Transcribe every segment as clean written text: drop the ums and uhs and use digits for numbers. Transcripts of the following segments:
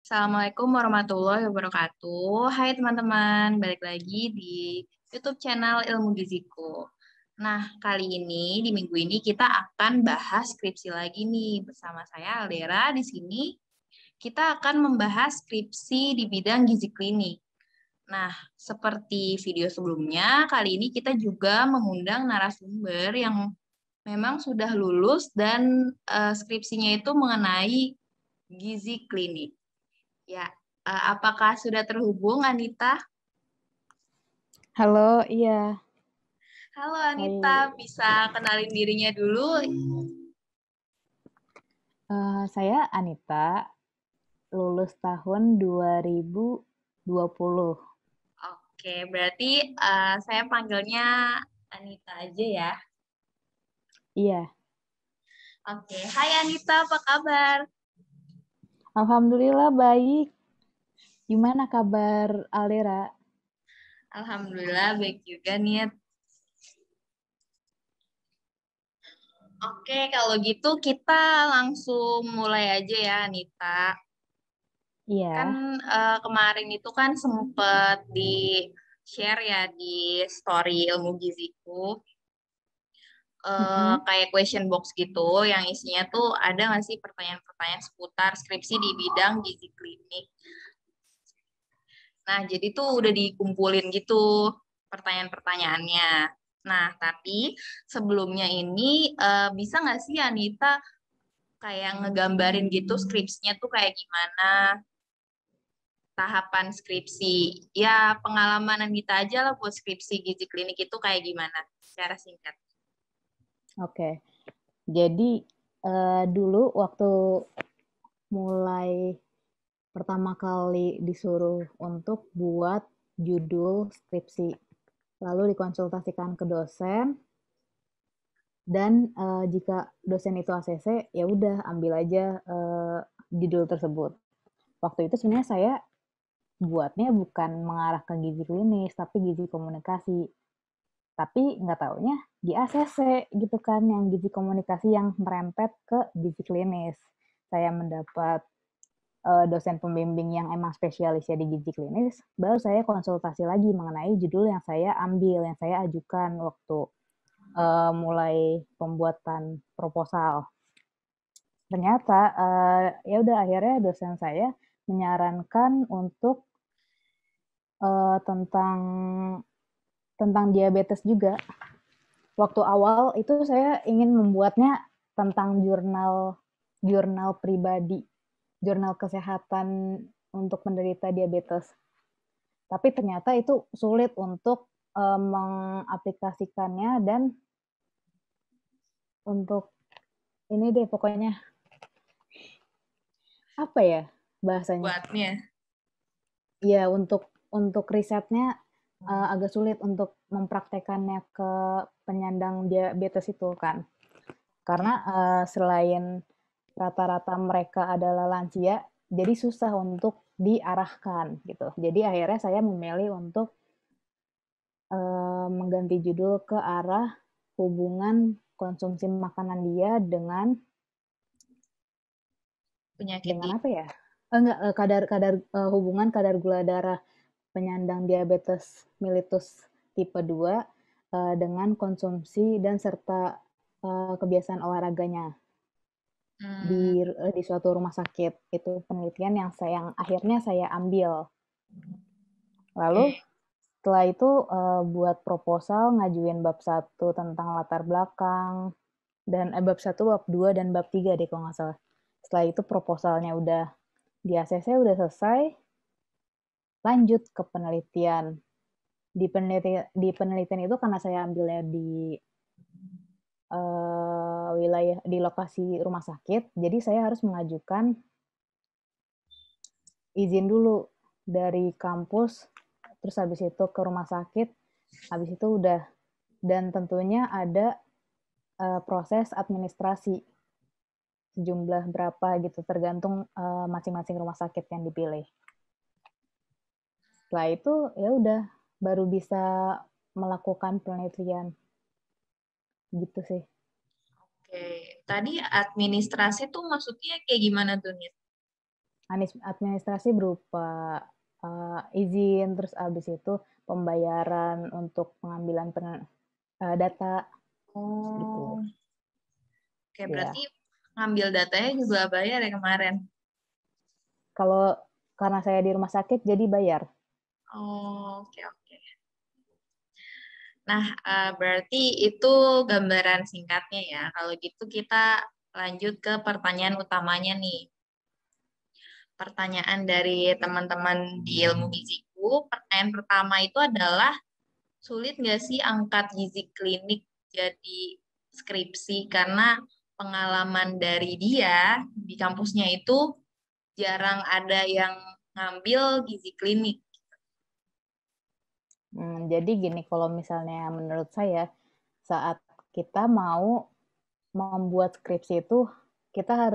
Assalamualaikum warahmatullahi wabarakatuh. Hai teman-teman, balik lagi di YouTube channel Ilmu Giziku. Nah, kali ini di minggu ini kita akan bahas skripsi lagi nih bersama saya Aldera di sini. Kita akan membahas skripsi di bidang gizi klinik. Nah, seperti video sebelumnya, kali ini kita juga mengundang narasumber yang memang sudah lulus dan skripsinya itu mengenai gizi klinik. Ya, apakah sudah terhubung Anita? Halo, iya. Halo Anita, Hai. bisa kenalin dirinya dulu? Saya Anita, lulus tahun 2020. Oke, berarti saya panggilnya Anita aja ya. Iya, Oke, hai Anita, apa kabar? Alhamdulillah baik. Gimana kabar Aldera? Alhamdulillah baik juga nih. Oke, kalau gitu kita langsung mulai aja ya Anita. Kan Iya. kemarin itu kan sempet di share ya di story ilmu giziku. Mm-mm. Kayak question box gitu yang isinya tuh ada nggak sih pertanyaan-pertanyaan seputar skripsi di bidang gizi klinik. Nah, jadi tuh udah dikumpulin gitu pertanyaan-pertanyaannya. Nah, tapi sebelumnya ini bisa nggak sih Anita kayak ngegambarin gitu skripsinya tuh kayak gimana, tahapan skripsi. Ya, pengalaman Anita aja lah buat skripsi gizi klinik itu kayak gimana secara singkat. Oke. Jadi dulu waktu mulai pertama kali disuruh untuk buat judul skripsi, lalu dikonsultasikan ke dosen. Dan jika dosen itu ACC, ya udah ambil aja judul tersebut. Waktu itu sebenarnya saya buatnya bukan mengarah ke gizi klinis, tapi gizi komunikasi. Tapi nggak taunya di ACC gitu kan, yang gizi komunikasi yang merempet ke gizi klinis. Saya mendapat dosen pembimbing yang emang spesialisnya di gizi klinis, baru saya konsultasi lagi mengenai judul yang saya ambil, yang saya ajukan waktu mulai pembuatan proposal. Ternyata ya udah akhirnya dosen saya menyarankan untuk tentang diabetes juga. Waktu awal itu saya ingin membuatnya tentang jurnal pribadi, jurnal kesehatan untuk penderita diabetes. Tapi ternyata itu sulit untuk mengaplikasikannya dan untuk ini deh pokoknya apa ya bahasanya? Buatnya. Ya untuk risetnya agak sulit untuk mempraktekannya ke penyandang diabetes itu kan. Karena selain rata-rata mereka adalah lansia, jadi susah untuk diarahkan gitu. Jadi akhirnya saya memilih untuk mengganti judul ke arah hubungan konsumsi makanan dia dengan Penyakit apa ya? Enggak, hubungan kadar gula darah penyandang diabetes mellitus tipe 2 dengan konsumsi dan serta kebiasaan olahraganya di suatu rumah sakit. Itu penelitian yang akhirnya saya ambil. Lalu Oke. setelah itu buat proposal ngajuin bab 1 tentang latar belakang dan bab 1, bab 2 dan bab 3 deh kalau nggak salah. Setelah itu proposalnya udah di ACC udah selesai, lanjut ke penelitian. Di penelitian itu karena saya ambilnya di wilayah di lokasi rumah sakit, jadi saya harus mengajukan izin dulu dari kampus, terus habis itu ke rumah sakit, habis itu udah, dan tentunya ada proses administrasi sejumlah berapa gitu tergantung masing-masing rumah sakit yang dipilih. Setelah itu ya udah baru bisa melakukan penelitian gitu sih. Oke, tadi administrasi tuh maksudnya kayak gimana tuh, Nit? administrasi berupa izin, terus abis itu pembayaran untuk pengambilan data gitu. Oh, oke, Ya. berarti ngambil datanya juga bayar ya kemarin? Kalau karena saya di rumah sakit jadi bayar. Oh, oke, oke. Nah, berarti itu gambaran singkatnya ya. Kalau gitu kita lanjut ke pertanyaan utamanya nih. Pertanyaan dari teman-teman di ilmu giziku. Pertanyaan pertama itu adalah, sulit nggak sih angkat gizi klinik jadi skripsi? Karena pengalaman dari dia di kampusnya itu jarang ada yang ngambil gizi klinik. Jadi gini, kalau misalnya menurut saya, saat kita mau membuat skripsi itu, kita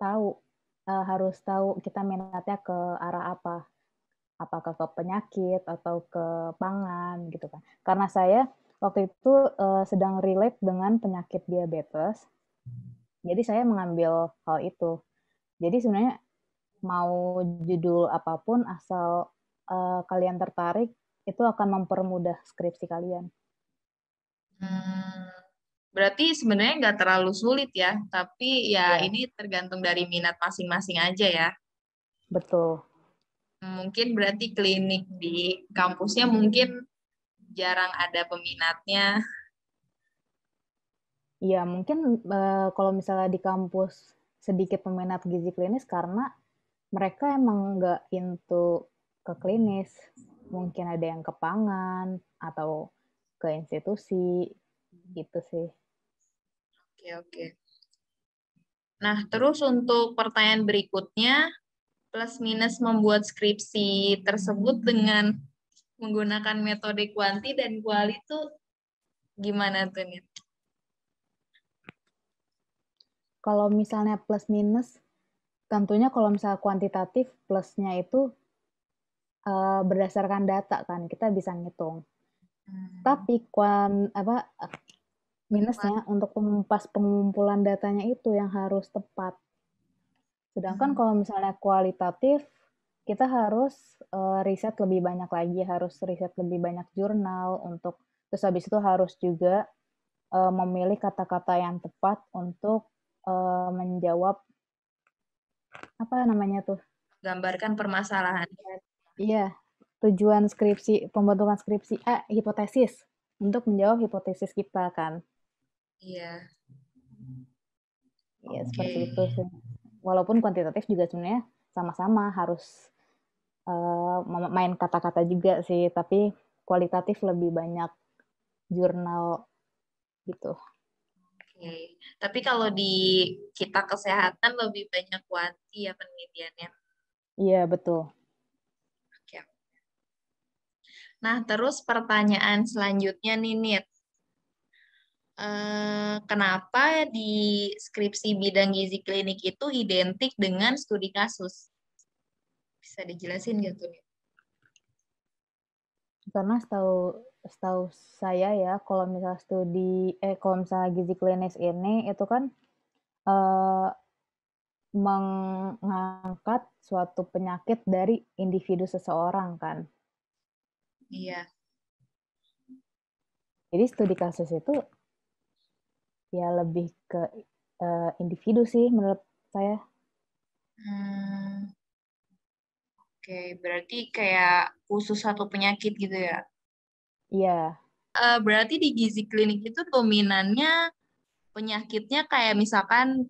tahu harus tahu kita minatnya ke arah apa. Apakah ke penyakit atau ke pangan gitu kan. Karena saya waktu itu sedang relate dengan penyakit diabetes, jadi saya mengambil hal itu. Jadi sebenarnya mau judul apapun asal kalian tertarik, itu akan mempermudah skripsi kalian. Hmm, berarti sebenarnya nggak terlalu sulit ya, tapi ya Iya, ini tergantung dari minat masing-masing aja ya. betul. Mungkin berarti klinik di kampusnya mungkin jarang ada peminatnya. Iya, mungkin kalau misalnya di kampus sedikit peminat gizi klinis karena mereka emang nggak into ke klinis. Mungkin ada yang ke pangan atau ke institusi gitu sih. Oke, oke. Nah, terus untuk pertanyaan berikutnya, plus minus membuat skripsi tersebut dengan menggunakan metode kuanti dan kuali itu gimana tuh nih? Kalau misalnya plus minus, tentunya kalau misalnya kuantitatif plusnya itu berdasarkan data kan, kita bisa ngitung. Hmm, Tapi minusnya untuk pas pengumpulan datanya itu yang harus tepat. Sedangkan hmm, kalau misalnya kualitatif, kita harus riset lebih banyak lagi, harus riset lebih banyak jurnal terus habis itu harus juga memilih kata-kata yang tepat untuk menjawab apa namanya tuh? gambarkan permasalahan. Iya, tujuan skripsi, pembentukan skripsi, hipotesis untuk menjawab hipotesis kita kan. Iya, Ya, oke. seperti itu sih. Walaupun kuantitatif juga sebenarnya sama-sama harus main kata-kata juga sih, tapi kualitatif lebih banyak jurnal gitu. Oke. Tapi kalau di kita kesehatan lebih banyak kuanti ya penelitiannya. Iya, betul. Oke. Nah, terus pertanyaan selanjutnya nih, Nit. Kenapa di skripsi bidang gizi klinik itu identik dengan studi kasus? Bisa dijelasin nggak tuh, Nit? Karena setahu setahu saya ya, kalau misalnya gizi klinis ini itu kan eh, mengangkat suatu penyakit dari individu seseorang kan. Iya. Jadi studi kasus itu ya lebih ke individu sih menurut saya. Hmm, oke, berarti kayak khusus satu penyakit gitu ya? Iya, Berarti di gizi klinik itu dominannya penyakitnya kayak misalkan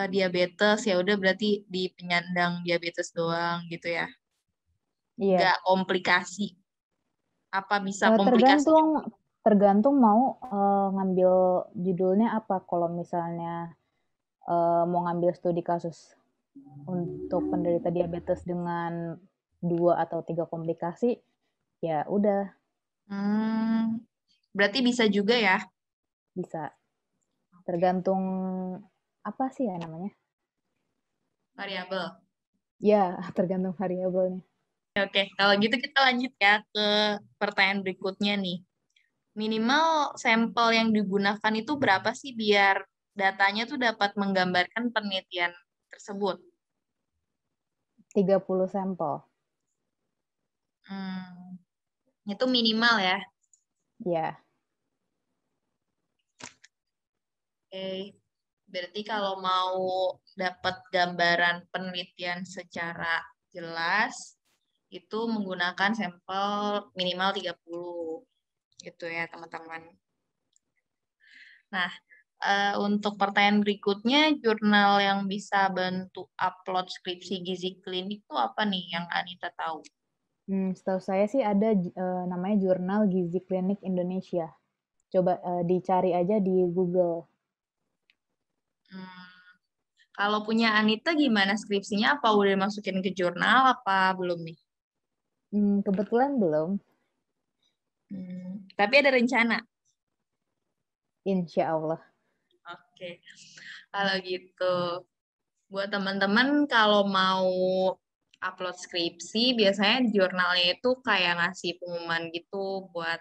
diabetes, ya udah berarti di penyandang diabetes doang gitu ya? iya. Nggak komplikasi. Apa bisa komplikasi Tergantung juga? tergantung mau ngambil judulnya apa. Kalau misalnya mau ngambil studi kasus untuk penderita diabetes dengan 2 atau 3 komplikasi, ya udah Hmm, berarti bisa juga ya, bisa. Tergantung apa sih ya namanya? variabel. Ya, tergantung variabelnya. Oke, kalau gitu kita lanjut ya ke pertanyaan berikutnya nih. Minimal sampel yang digunakan itu berapa sih biar datanya tuh dapat menggambarkan penelitian tersebut? 30 sampel. Itu minimal ya. Ya. Oke. Berarti kalau mau dapat gambaran penelitian secara jelas, itu menggunakan sampel minimal 30. Gitu ya, teman-teman. Nah, untuk pertanyaan berikutnya, jurnal yang bisa bantu upload skripsi gizi klinik itu apa nih yang Anita tahu? Setahu saya sih ada namanya Jurnal Gizi Klinik Indonesia. Coba dicari aja di Google. Kalau punya Anita gimana skripsinya? Apa udah masukin ke jurnal apa belum nih? Kebetulan belum. Tapi ada rencana. Insya Allah. Oke, kalau gitu. Buat teman-teman kalau mau upload skripsi, biasanya jurnalnya itu kayak ngasih pengumuman gitu buat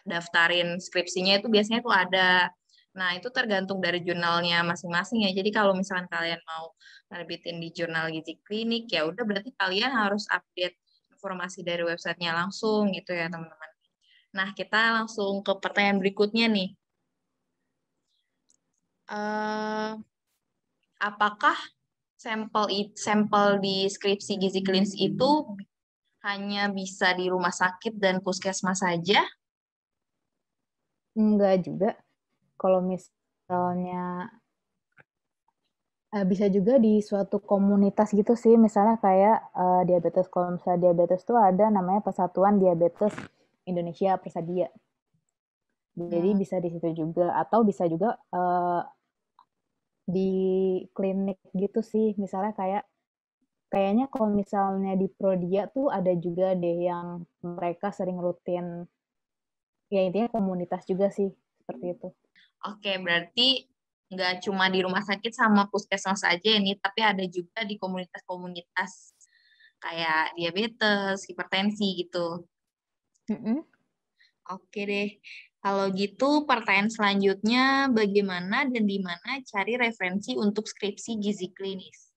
daftarin skripsinya itu biasanya tuh ada. Nah, itu tergantung dari jurnalnya masing-masing ya. Jadi kalau misalkan kalian mau nerbitin di jurnal gizi klinik, ya udah berarti kalian harus update informasi dari websitenya langsung gitu ya, teman-teman. Nah, kita langsung ke pertanyaan berikutnya nih. Apakah sampel di skripsi gizi klinis itu hanya bisa di rumah sakit dan puskesmas saja? Enggak juga. Kalau misalnya bisa juga di suatu komunitas gitu sih, misalnya kayak diabetes. Kalau misalnya diabetes tuh ada namanya Persatuan Diabetes Indonesia Persadia. Jadi bisa di situ juga, atau bisa juga di klinik gitu sih. Misalnya kayaknya kalau misalnya di Prodia tuh ada juga deh yang mereka sering rutin, ya intinya komunitas juga sih, seperti itu. Oke, berarti nggak cuma di rumah sakit sama puskesmas saja ini, tapi ada juga di komunitas-komunitas kayak diabetes, hipertensi gitu. Oke deh. Kalau gitu, pertanyaan selanjutnya, bagaimana dan di mana cari referensi untuk skripsi gizi klinis?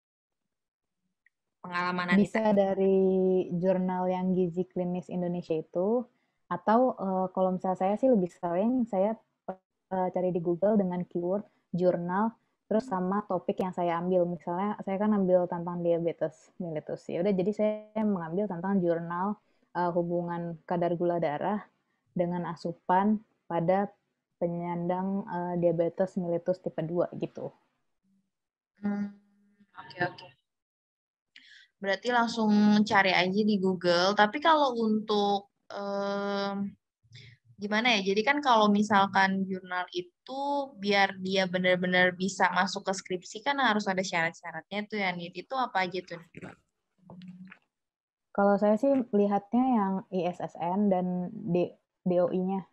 Pengalaman Anita. Bisa dari jurnal yang Gizi Klinis Indonesia itu, atau kalau misalnya saya sih lebih sering saya cari di Google dengan keyword jurnal, terus sama topik yang saya ambil. Misalnya saya kan ambil tentang diabetes mellitus. Ya udah, jadi saya mengambil tentang jurnal hubungan kadar gula darah dengan asupan pada penyandang diabetes mellitus tipe 2 gitu. Oke, oke. Berarti langsung cari aja di Google. Tapi kalau untuk gimana ya? Jadi kan kalau misalkan jurnal itu biar dia benar-benar bisa masuk ke skripsi kan harus ada syarat-syaratnya tuh ya, Nit. Itu apa aja tuh? Kalau saya sih lihatnya yang ISSN dan DOI-nya.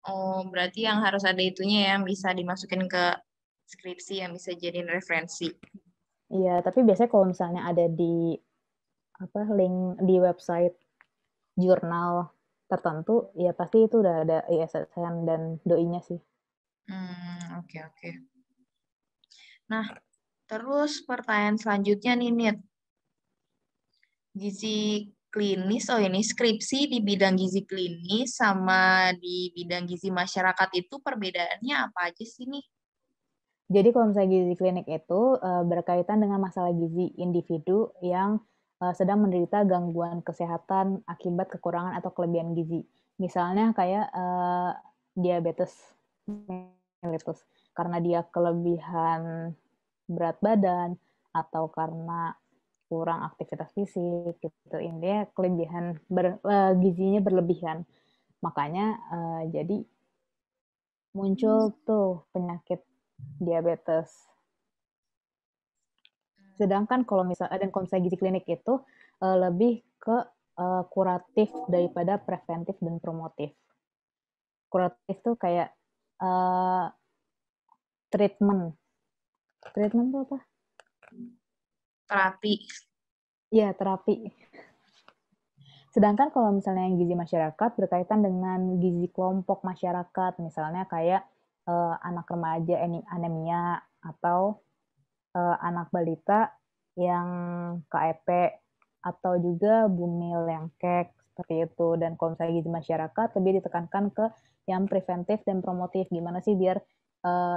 Oh, berarti yang harus ada itunya ya, yang bisa dimasukin ke skripsi, yang bisa jadiin referensi. Iya, tapi biasanya kalau misalnya ada di link di website jurnal tertentu, ya pasti itu udah ada ISSN dan DOI-nya sih. Oke, oke. Nah, terus pertanyaan selanjutnya nih, Nit. Gizi klinis, oh ini skripsi di bidang gizi klinis sama di bidang gizi masyarakat itu perbedaannya apa aja sih nih? Jadi kalau misalnya gizi klinik itu berkaitan dengan masalah gizi individu yang sedang menderita gangguan kesehatan akibat kekurangan atau kelebihan gizi. Misalnya kayak diabetes mellitus, karena dia kelebihan berat badan atau karena kurang aktivitas fisik gitu. Intinya kelebihan gizinya berlebihan. Makanya jadi muncul tuh penyakit diabetes. Sedangkan kalau misalnya gizi klinik itu lebih ke kuratif daripada preventif dan promotif. Kuratif tuh kayak uh, treatment. Treatment tuh apa? Terapi. Iya, terapi. Sedangkan kalau misalnya yang gizi masyarakat berkaitan dengan gizi kelompok masyarakat, misalnya kayak anak remaja anemia atau anak balita yang KEP atau juga Bumil yang KEK seperti itu. Dan kalau misalnya gizi masyarakat lebih ditekankan ke yang preventif dan promotif. Gimana sih biar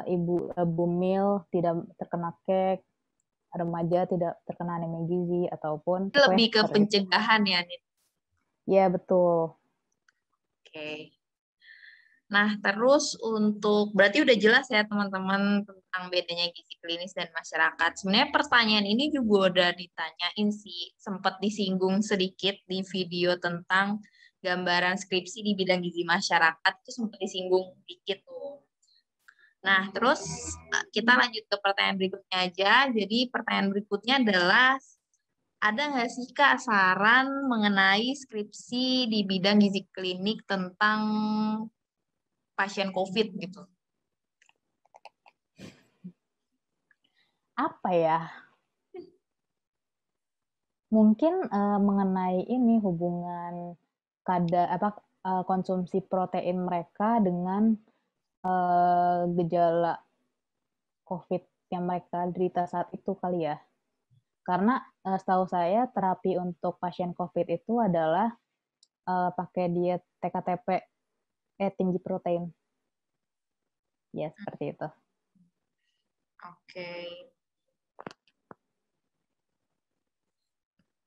ibu Bumil tidak terkena KEK, remaja tidak terkena anemia gizi ataupun pokoknya Lebih ke seperti itu. pencegahan ya, Nit. Ya betul. Oke. Nah, terus untuk, berarti udah jelas ya teman-teman tentang bedanya gizi klinis dan masyarakat. Sebenarnya pertanyaan ini juga udah ditanyain sih, sempat disinggung sedikit di video tentang gambaran skripsi di bidang gizi masyarakat, itu sempat disinggung dikit tuh. Nah, terus kita lanjut ke pertanyaan berikutnya aja. Jadi pertanyaan berikutnya adalah, ada nggak sih Kak saran mengenai skripsi di bidang gizi klinik tentang pasien COVID gitu? Apa ya? Mungkin mengenai ini hubungan konsumsi protein mereka dengan gejala COVID yang mereka derita saat itu kali ya. Karena setahu saya terapi untuk pasien COVID itu adalah pakai diet TKTP, tinggi protein. Ya, seperti itu. Oke.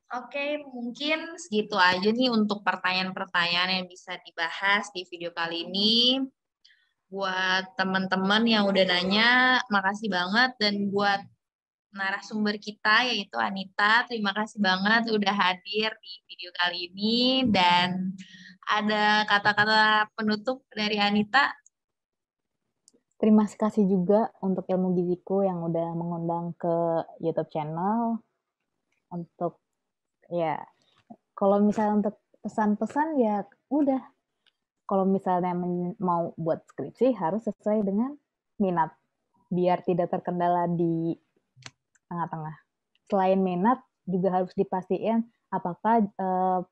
Oke, mungkin segitu aja nih untuk pertanyaan-pertanyaan yang bisa dibahas di video kali ini. Buat teman-teman yang udah nanya, makasih banget. Dan buat narasumber kita, yaitu Anita, terima kasih banget udah hadir di video kali ini. Dan ada kata-kata penutup dari Anita. Terima kasih juga untuk Ilmu Giziku yang udah mengundang ke YouTube channel. Untuk ya, kalau misalnya untuk pesan-pesan ya udah. Kalau misalnya mau buat skripsi harus sesuai dengan minat, biar tidak terkendala di tengah-tengah. Selain minat, juga harus dipastikan apakah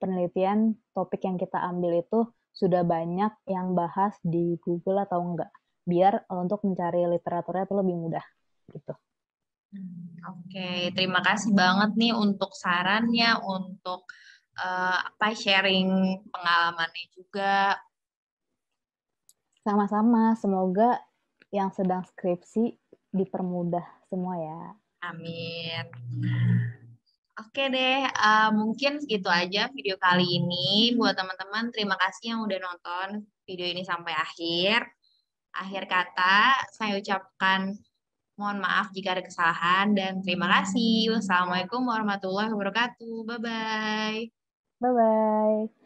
penelitian topik yang kita ambil itu sudah banyak yang bahas di Google atau enggak. Biar untuk mencari literaturnya itu lebih mudah gitu. Oke, terima kasih banget nih untuk sarannya, untuk sharing pengalamannya juga. Sama-sama, semoga yang sedang skripsi dipermudah semua ya. Amin. Oke deh, mungkin segitu aja video kali ini. Buat teman-teman, terima kasih yang udah nonton video ini sampai akhir. Akhir kata, saya ucapkan mohon maaf jika ada kesalahan dan terima kasih. Wassalamualaikum warahmatullahi wabarakatuh. Bye-bye. Bye-bye.